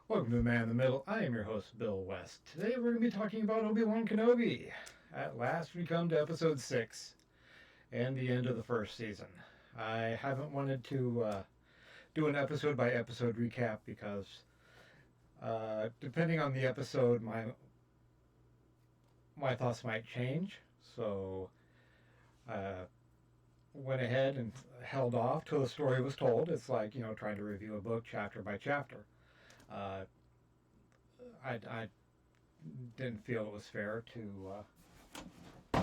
Welcome to The Man in the Middle. I am your host, Bill West. Today we're going to be talking about Obi-Wan Kenobi. At last we come to episode 6 and the end of the first season. I haven't wanted to do an episode by episode recap because depending on the episode, my thoughts might change. So went ahead and held off till the story was told. It's like, trying to review a book chapter by chapter. Uh, I didn't feel it was fair to,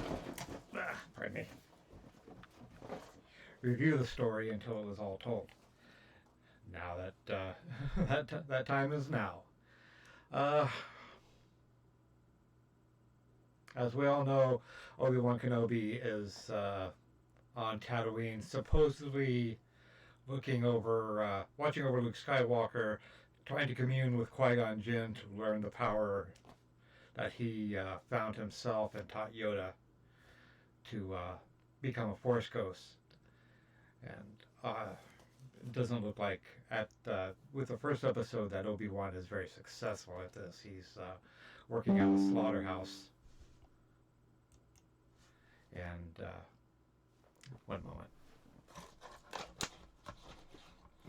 pardon me, review the story until it was all told. Now that that time is now. As we all know, Obi-Wan Kenobi is on Tatooine, supposedly watching over Luke Skywalker, trying to commune with Qui-Gon Jinn to learn the power that he found himself and taught Yoda to become a Force ghost. And it doesn't look like with the first episode that Obi-Wan is very successful at this. He's working at a slaughterhouse. And one moment.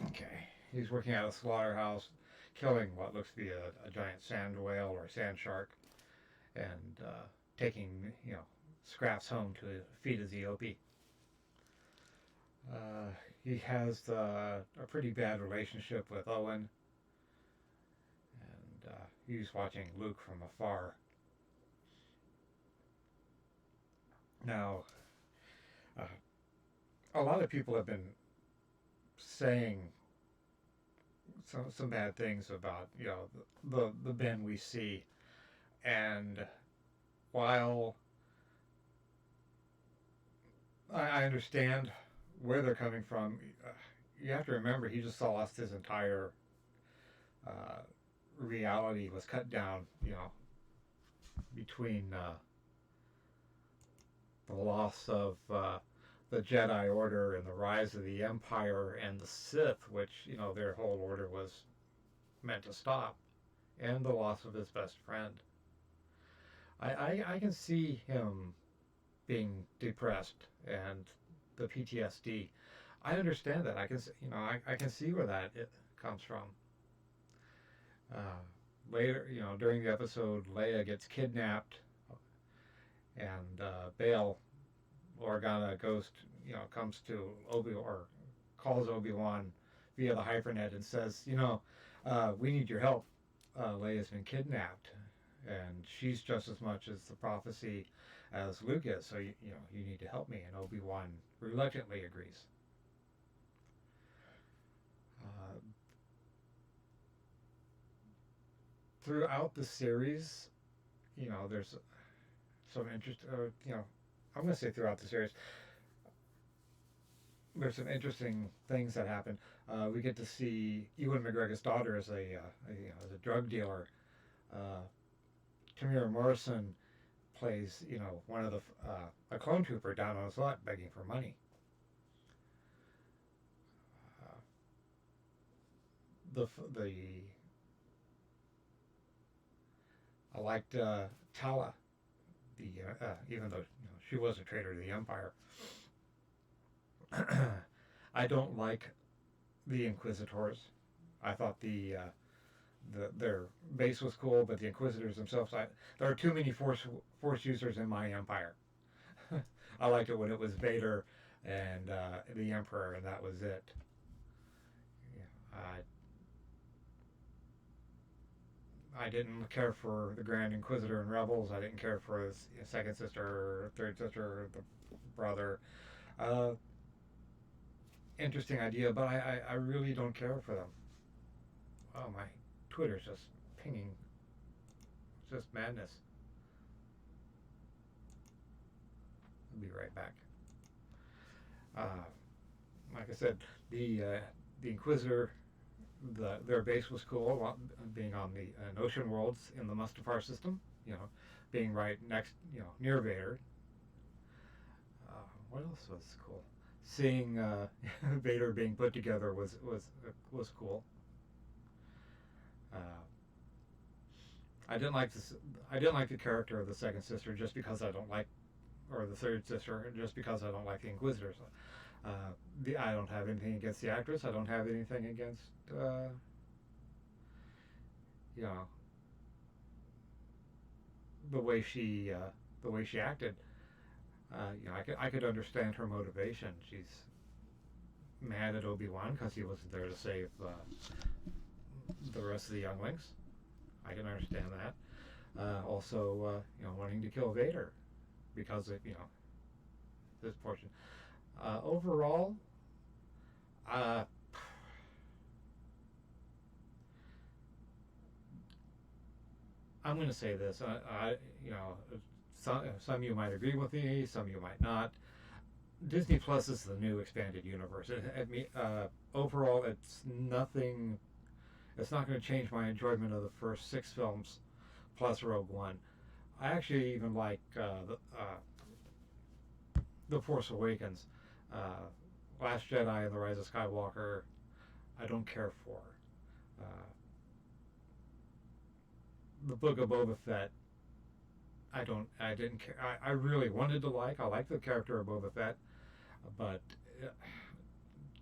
Okay, he's working at a slaughterhouse, killing what looks to be a giant sand whale or sand shark, and taking scraps home to feed his EOP. He has a pretty bad relationship with Owen, and he's watching Luke from afar. Now, a lot of people have been saying some bad things about the Ben we see, and while I understand where they're coming from, you have to remember he just lost his entire reality was cut down, between the loss of the Jedi Order and the rise of the Empire and the Sith, which, their whole order was meant to stop, and the loss of his best friend. I can see him being depressed and the PTSD. I understand that. I can see where that comes from. Later, during the episode, Leia gets kidnapped, and Bail Organa comes to calls Obi-Wan via the hypernet and says, we need your help. Leia's been kidnapped, and she's just as much as the prophecy as Luke is. So you need to help me. And Obi-Wan reluctantly agrees. Throughout the series, there's some interest. I'm going to say throughout the series, there's some interesting things that happen. We get to see Ewan McGregor's daughter as a drug dealer. Tamira Morrison plays, one of a clone trooper down on his luck begging for money. I liked Tala, even though she was a traitor to the Empire. I don't like the Inquisitors. I thought their base was cool, but the Inquisitors themselves, there are too many Force users in my Empire. I liked it when it was Vader and the Emperor, and that was it. I didn't care for the Grand Inquisitor and Rebels. I didn't care for his second sister, third sister, the brother. Interesting idea, but I really don't care for them. Oh, my Twitter's just pinging. It's just madness. I'll be right back. Like I said, the Inquisitor, their base was cool, being on the Ocean Worlds in the Mustafar system, being right next, near Vader. What else was cool? Seeing Vader being put together was cool. I didn't like this. I didn't like the character of the second sister just because I don't like, or the third sister just because I don't like the Inquisitors. I don't have anything against the actress. I don't have anything against, you know, the way she, the way she acted. I could understand her motivation. She's mad at Obi-Wan because he wasn't there to save the rest of the younglings. I can understand that. Also, wanting to kill Vader because of this portion. Overall, uh, I'm going to say this. Some of you might agree with me, some of you might not. Disney Plus is the new expanded universe. Overall, it's nothing. It's not going to change my enjoyment of the first 6 films plus Rogue One. I actually even like the Force Awakens, Last Jedi, and The Rise of Skywalker. I don't care for. Uh, the Book of Boba Fett. I don't. I didn't care. I really wanted to like. I like the character of Boba Fett, but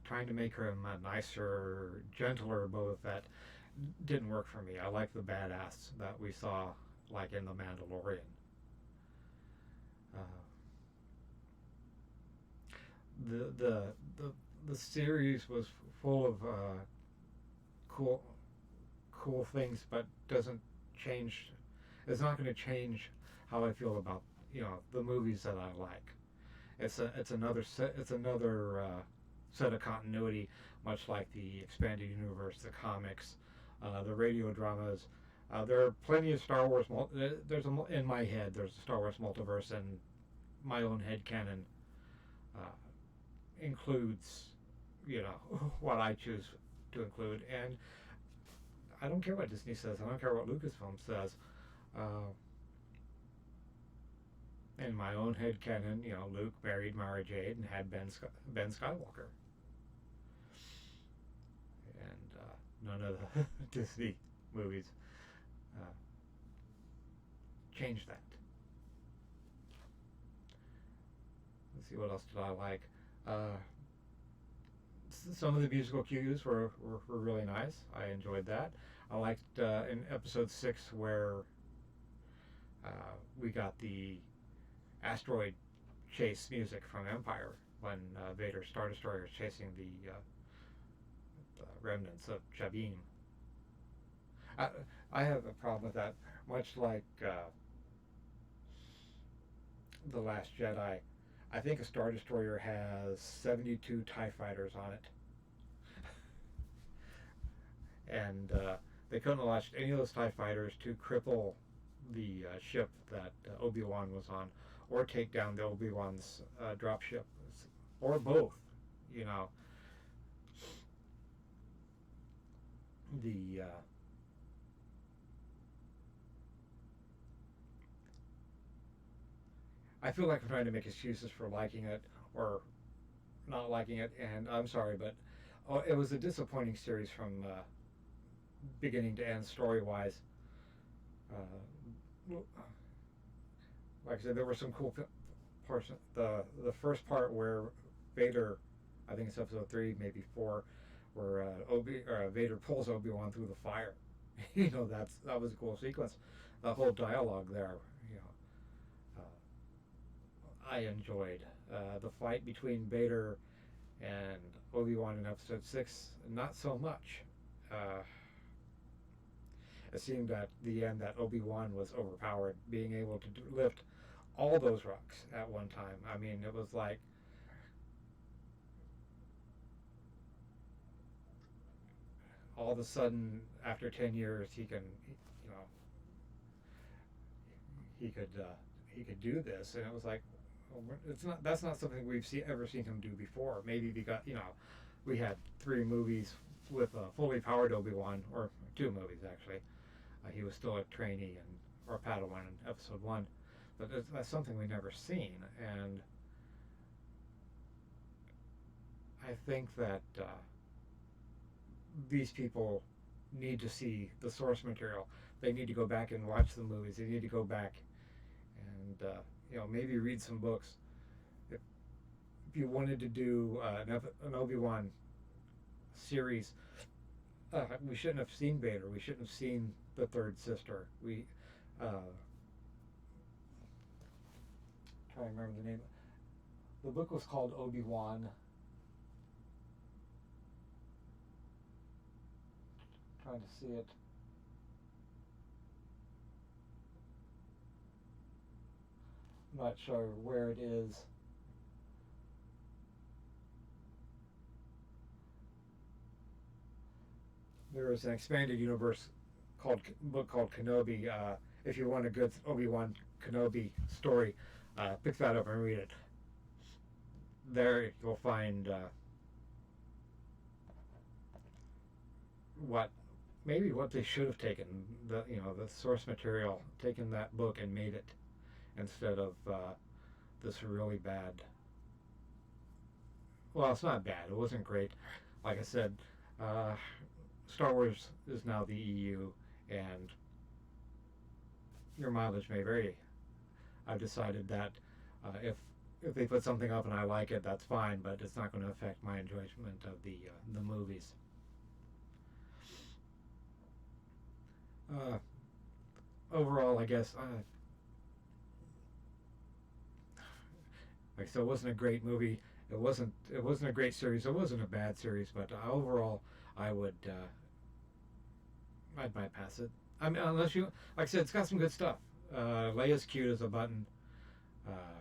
trying to make her a nicer, gentler Boba Fett didn't work for me. I like the badass that we saw, like in The Mandalorian. Uh, the the the the series was full of cool cool things, but doesn't change. It's not going to change how I feel about the movies that I like. It's another set. It's another set of continuity, much like the expanded universe, the comics, the radio dramas. There are plenty of Star Wars. In my head. There's a Star Wars multiverse, and my own head canon includes, what I choose to include, and I don't care what Disney says. I don't care what Lucasfilm says. Uh, in my own head canon, Luke married Mara Jade and had Ben Skywalker, and none of the Disney movies uh, changed that. Let's see, what else did I like? Uh, some of the musical cues were really nice. I enjoyed that. I liked in episode 6 where uh, we got the asteroid chase music from Empire when Vader's Star Destroyer is chasing the remnants of Jabim. I have a problem with that, much like The Last Jedi. I think a Star Destroyer has 72 TIE fighters on it. And they couldn't have launched any of those TIE fighters to cripple the ship that Obi-Wan was on, or take down the Obi-Wan's dropship, or both. The I feel like I'm trying to make excuses for liking it or not liking it, and I'm sorry, but it was a disappointing series from beginning to end, story-wise. Like I said, there were some cool parts. The first part where Vader, I think it's episode 3, maybe 4, where Vader pulls Obi-Wan through the fire. That was a cool sequence. The whole dialogue there, I enjoyed. The fight between Vader and Obi-Wan in episode 6, not so much. It seemed at the end that Obi-Wan was overpowered, being able to lift all those rocks at one time. I mean, it was like all of a sudden, after 10 years, he could do this, and it was like, that's not something we've ever seen him do before. Maybe because we had 3 movies with a fully powered Obi-Wan, or 2 movies actually. He was still a trainee or Padawan in episode 1, but that's something we never seen, and I think that these people need to see the source material. They need to go back and watch the movies. They need to go back and maybe read some books. If you wanted to do an Obi-Wan series, we shouldn't have seen Vader. We shouldn't have seen the third sister. We trying to remember the name. The book was called Obi-Wan. Trying to see it. I'm not sure where it is. There is an expanded universe book called Kenobi. If you want a good Obi-Wan Kenobi story, pick that up and read it. There you'll find what they should have taken, the source material, taken that book and made it instead of this really bad. Well, it's not bad. It wasn't great. Like I said, Star Wars is now the EU, and your mileage may vary. I've decided that if they put something up and I like it, that's fine, but it's not going to affect my enjoyment of the movies. Overall, I guess, like I said, it wasn't a great movie. It wasn't a great series. It wasn't a bad series, but overall, I'd bypass it. I mean, unless you, like I said, it's got some good stuff. Leia's cute as a button. Uh,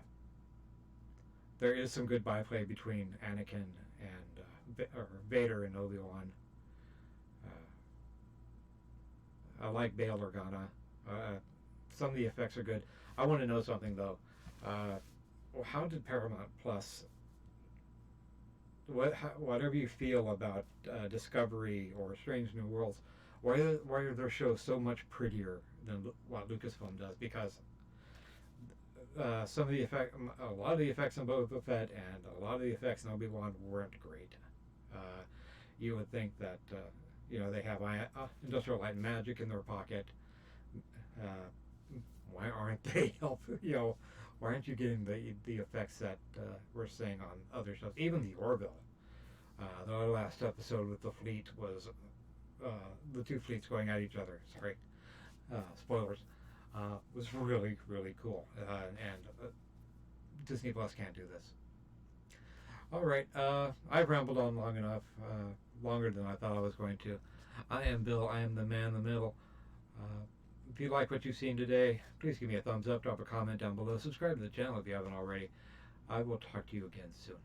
there is some good byplay between Anakin and Vader and Obi-Wan. I like Bail Organa. Some of the effects are good. I want to know something though. How did Paramount Plus? Whatever you feel about Discovery or Strange New Worlds, why are their shows so much prettier than what Lucasfilm does? Because some of the a lot of the effects on Boba Fett and a lot of the effects in Obi-Wan weren't great. You would think that they have Industrial Light and Magic in their pocket. Why aren't they helping? Why aren't you getting the effects that we're seeing on other shows? Even the Orville. The last episode with the fleet was the two fleets going at each other. Sorry, spoilers. Was really, really cool. And Disney Plus can't do this. All right, I've rambled on long enough, longer than I thought I was going to. I am Bill. I am the man in the middle. If you like what you've seen today, please give me a thumbs up, drop a comment down below, subscribe to the channel if you haven't already. I will talk to you again soon.